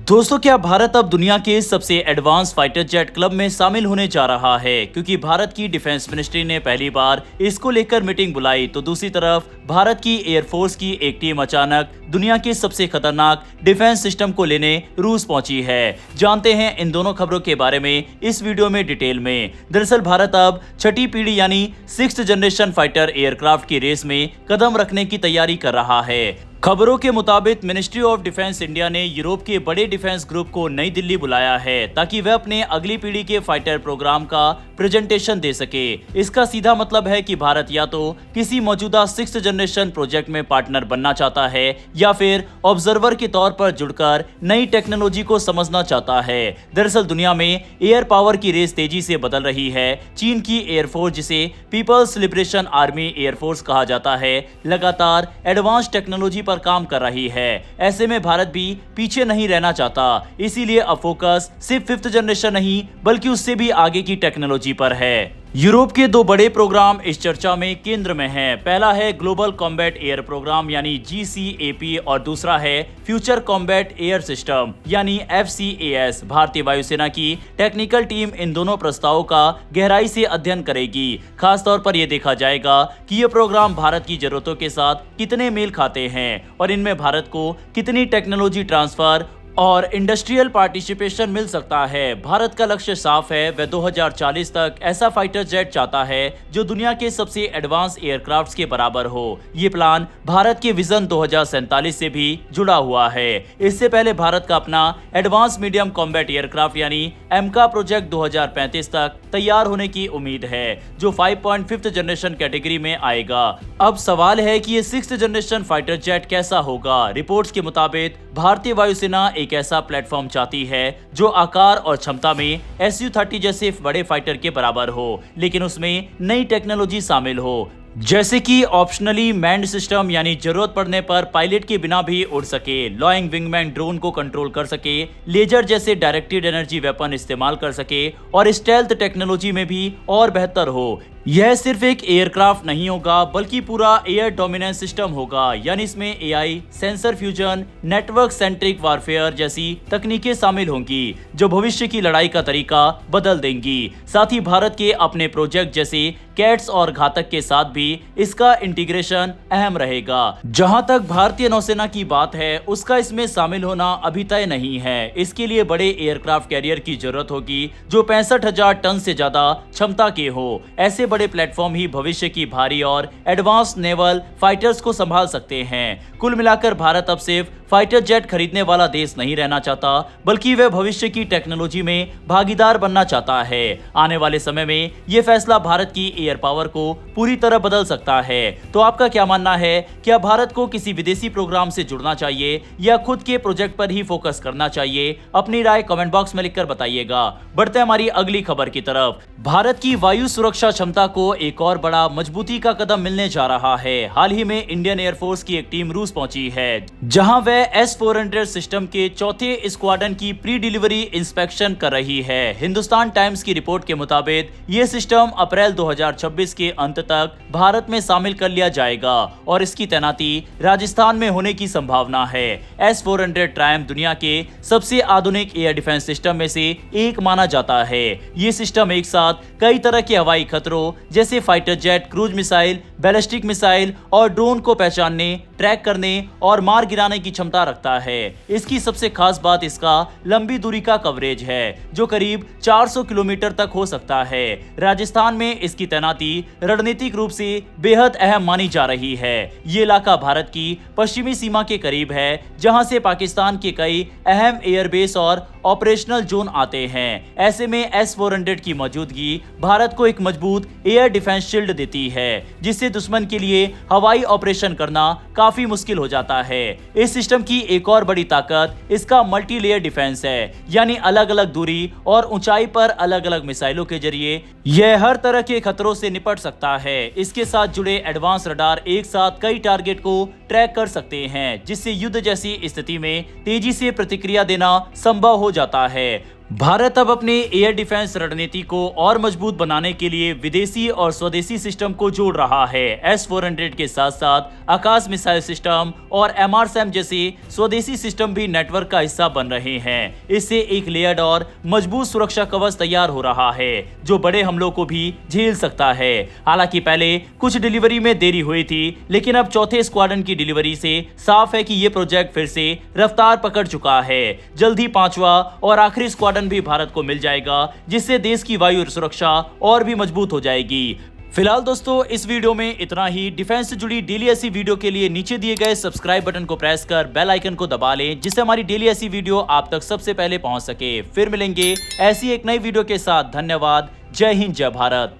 दोस्तों, क्या भारत अब दुनिया के सबसे एडवांस फाइटर जेट क्लब में शामिल होने जा रहा है? क्योंकि भारत की डिफेंस मिनिस्ट्री ने पहली बार इसको लेकर मीटिंग बुलाई, तो दूसरी तरफ भारत की एयरफोर्स की एक टीम अचानक दुनिया के सबसे खतरनाक डिफेंस सिस्टम को लेने रूस पहुंची है। जानते हैं इन दोनों खबरों के बारे में इस वीडियो में डिटेल में। दरअसल भारत अब छठी पीढ़ी यानी 6th जनरेशन फाइटर एयरक्राफ्ट की रेस में कदम रखने की तैयारी कर रहा है। खबरों के मुताबिक मिनिस्ट्री ऑफ डिफेंस इंडिया ने यूरोप के बड़े डिफेंस ग्रुप को नई दिल्ली बुलाया है ताकि वह अपने अगली पीढ़ी के फाइटर प्रोग्राम का प्रेजेंटेशन दे सके। इसका सीधा मतलब है कि भारत या तो किसी मौजूदा 6th जनरेशन प्रोजेक्ट में पार्टनर बनना चाहता है या फिर ऑब्जर्वर के तौर पर जुड़कर नई टेक्नोलॉजी को समझना चाहता है। दरअसल दुनिया में एयर पावर की रेस तेजी से बदल रही है। चीन की एयरफोर्स, जिसे पीपल्स लिबरेशन आर्मी एयरफोर्स कहा जाता है, लगातार एडवांस टेक्नोलॉजी पर काम कर रही है। ऐसे में भारत भी पीछे नहीं रहना चाहता, इसीलिए अब फोकस सिर्फ 5th जनरेशन नहीं बल्कि उससे भी आगे की टेक्नोलॉजी पर है। यूरोप के दो बड़े प्रोग्राम इस चर्चा में केंद्र में हैं। पहला है ग्लोबल कॉम्बैट एयर प्रोग्राम यानी GCAP और दूसरा है फ्यूचर कॉम्बैट एयर सिस्टम यानी FCAS। भारतीय वायुसेना की टेक्निकल टीम इन दोनों प्रस्तावों का गहराई से अध्ययन करेगी। खास तौर पर यह देखा जाएगा कि ये प्रोग्राम भारत की जरूरतों के साथ कितने मेल खाते हैं और इनमें भारत को कितनी टेक्नोलॉजी ट्रांसफर और इंडस्ट्रियल पार्टिसिपेशन मिल सकता है। भारत का लक्ष्य साफ है, वह 2040 तक ऐसा फाइटर जेट चाहता है जो दुनिया के सबसे एडवांस एयरक्राफ्ट्स के बराबर हो। ये प्लान भारत के विजन 2047 से भी जुड़ा हुआ है। इससे पहले भारत का अपना एडवांस मीडियम कॉम्बैट एयरक्राफ्ट यानी एमका प्रोजेक्ट 2035 तक तैयार होने की उम्मीद है, जो 5th जनरेशन कैटेगरी में आएगा। अब सवाल है कि ये 6th जनरेशन फाइटर जेट कैसा होगा। रिपोर्ट्स के मुताबिक भारतीय वायुसेना एक ऐसा प्लेटफॉर्म चाहती है जो आकार और क्षमता में Su-30 जैसे बड़े फाइटर के बराबर हो, लेकिन उसमें नई टेक्नोलॉजी शामिल हो, जैसे कि ऑप्शनली मैन्ड सिस्टम यानी जरूरत पड़ने पर पायलट के बिना भी उड़ सके, लॉइंग विंगमैन ड्रोन को कंट्रोल कर सके, लेजर जैसे डायरेक्टेड एनर्जी वेपन इस्तेमाल कर सके और स्टेल्थ टेक्नोलॉजी में भी और बेहतर हो। यह सिर्फ एक एयरक्राफ्ट नहीं होगा बल्कि पूरा एयर डोमिनेंस सिस्टम होगा, यानी इसमें AI, sensor fusion, network centric warfare जैसी तकनीकें शामिल होंगी जो भविष्य की लड़ाई का तरीका बदल देंगी। साथ ही भारत के अपने प्रोजेक्ट जैसे कैट्स और घातक के साथ भी इसका इंटीग्रेशन अहम रहेगा। जहां तक भारतीय नौसेना की बात है, उसका इसमें शामिल होना अभी तय नहीं है। इसके लिए बड़े एयरक्राफ्ट कैरियर की जरूरत होगी जो 65,000 टन से ज्यादा क्षमता के हो। ऐसे बड़े प्लेटफॉर्म ही भविष्य की भारी और एडवांस नेवल फाइटर्स को संभाल सकते हैं। कुल मिलाकर भारत अब सिर्फ फाइटर जेट खरीदने वाला देश नहीं रहना चाहता बल्कि वह भविष्य की टेक्नोलॉजी में भागीदार बनना चाहता है। आने वाले समय में यह फैसला भारत की एयर पावर को पूरी तरह बदल सकता है। तो आपका क्या मानना है? क्या भारत को किसी विदेशी प्रोग्राम से जुड़ना चाहिए या खुद के प्रोजेक्ट पर ही फोकस करना चाहिए? अपनी राय कमेंट बॉक्स में लिखकर बताइएगा। बढ़ते हैं हमारी अगली खबर की तरफ। भारत की वायु सुरक्षा क्षमता को एक और बड़ा मजबूती का कदम मिलने जा रहा है। हाल ही में इंडियन एयरफोर्स की एक टीम रूस पहुंची है, जहां वह S-400 सिस्टम के चौथे स्क्वाड्रन की प्री डिलीवरी इंस्पेक्शन कर रही है। हिंदुस्तान टाइम्स की रिपोर्ट के मुताबिक ये सिस्टम अप्रैल 2026 के अंत तक भारत में शामिल कर लिया जाएगा और इसकी तैनाती राजस्थान में होने की संभावना है। S-400 ट्रायम्फ दुनिया के सबसे आधुनिक एयर डिफेंस सिस्टम में से एक माना जाता है। ये सिस्टम एक साथ कई तरह के हवाई खतरों जैसे fighter jet, cruise missile, ballistic missile और ड्रोन को पहचानने, ट्रैक करने और मार गिराने की क्षमता रखता है। इसकी सबसे खास बात इसका लंबी दूरी का कवरेज है, जो करीब 400 किलोमीटर तक हो सकता है। राजस्थान में इसकी तैनाती रणनीतिक रूप से बेहद अहम मानी जा रही है। ये इलाका भारत की पश्चिमी सीमा के करीब है, जहां से पाकिस्तान के कई अहम एयरबेस और ऑपरेशनल जोन आते हैं। ऐसे में S-400 की मौजूदगी भारत को एक मजबूत एयर डिफेंस शील्ड देती है, जिससे दुश्मन के लिए हवाई ऑपरेशन करना काफी मुश्किल हो जाता है। इस सिस्टम की एक और बड़ी ताकत इसका मल्टी लेयर डिफेंस है, यानी अलग अलग दूरी और ऊंचाई पर अलग अलग मिसाइलों के जरिए यह हर तरह के खतरों से निपट सकता है। इसके साथ जुड़े एडवांस रडार एक साथ कई टारगेट को ट्रैक कर सकते हैं, जिससे युद्ध जैसी स्थिति में तेजी से प्रतिक्रिया देना संभव हो जाता है। भारत अब अपने एयर डिफेंस रणनीति को और मजबूत बनाने के लिए विदेशी और स्वदेशी सिस्टम को जोड़ रहा है। S-400 के साथ साथ आकाश मिसाइल सिस्टम और MRSAM जैसे स्वदेशी सिस्टम भी नेटवर्क का हिस्सा बन रहे हैं। इससे एक लेयर्ड और मजबूत सुरक्षा कवच तैयार हो रहा है जो बड़े हमलों को भी झेल सकता है। हालांकि पहले कुछ डिलीवरी में देरी हुई थी, लेकिन अब चौथे स्क्वाड्रन की डिलीवरी से साफ है कि ये प्रोजेक्ट फिर से रफ्तार पकड़ चुका है। जल्द ही पांचवा और आखिरी स्क्वाड्रन भी भारत को मिल जाएगा, जिससे देश की वायु सुरक्षा और भी मजबूत हो जाएगी। फिलहाल दोस्तों इस वीडियो में इतना ही। डिफेंस से जुड़ी डेली ऐसी वीडियो के लिए नीचे दिए गए सब्सक्राइब बटन को प्रेस कर बेल आइकन को दबा लें, जिससे हमारी डेली ऐसी वीडियो आप तक सबसे पहले पहुंच सके। फिर मिलेंगे ऐसी एक नई वीडियो के साथ। धन्यवाद। जय हिंद, जय भारत।